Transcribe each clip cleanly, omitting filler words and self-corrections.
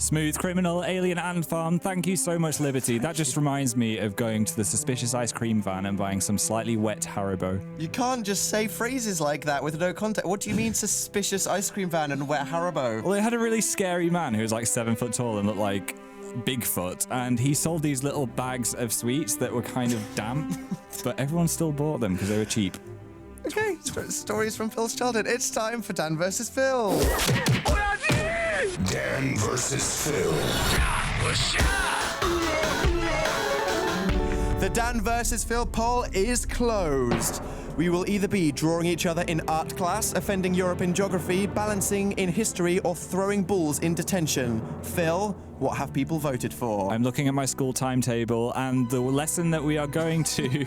Smooth Criminal, Alien Ant Farm, thank you so much, Liberty. That just reminds me of going to the Suspicious Ice Cream van and buying some slightly wet Haribo. You can't just say phrases like that with no context. What do you mean suspicious ice cream van and wet Haribo? Well, it had a really scary man who was like 7 foot tall and looked like Bigfoot, and he sold these little bags of sweets that were kind of damp, but everyone still bought them because they were cheap. Okay, stories from Phil's childhood. It's time for Dan versus Phil. Dan versus Phil. The Dan versus Phil poll is closed. We will either be drawing each other in art class, offending Europe in geography, balancing in history, or throwing bulls in detention. Phil, what have people voted for? I'm looking at my school timetable, and the lesson that we are going to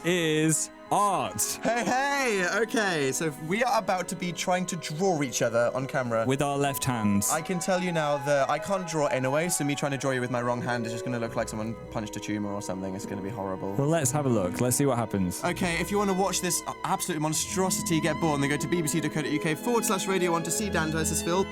is art. Hey, okay, so we are about to be trying to draw each other on camera. With our left hands. I can tell you now that I can't draw anyway, so me trying to draw you with my wrong hand is just going to look like someone punched a tumor or something. It's going to be horrible. Well, let's have a look. Let's see what happens. Okay, if you want to watch this absolute monstrosity get born, then go to bbc.co.uk/radio1 to see Dan versus Phil.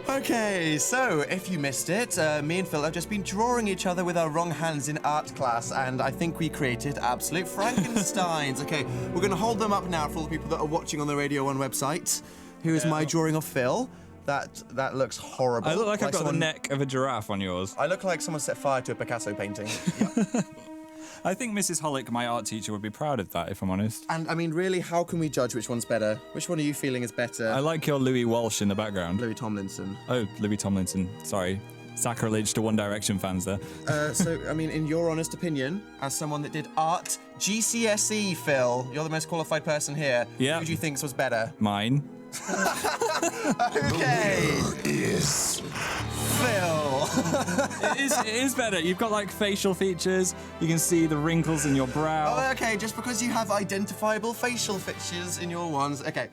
Okay, so if you missed it, me and Phil have just been drawing each other with our wrong hands in art class, and I think we created absolute Frankensteins. Okay, we're going to hold them up now for all the people that are watching on the Radio 1 website. Here is my drawing of Phil. That looks horrible. I look like I've got someone... the neck of a giraffe on yours. I look like someone set fire to a Picasso painting. Yep. I think Mrs. Hollick, my art teacher, would be proud of that, if I'm honest. And I mean, really, how can we judge which one's better? Which one are you feeling is better? I like your Louis Walsh in the background. Louis Tomlinson. Oh, Louis Tomlinson. Sorry. Sacrilege to One Direction fans there. So, I mean, in your honest opinion, as someone that did art GCSE, Phil, you're the most qualified person here. Yeah. Who do you think was better? Mine. Okay. Is Phil. It is better. You've got like facial features. You can see the wrinkles in your brow. Oh, okay, just because you have identifiable facial features in your ones. Okay,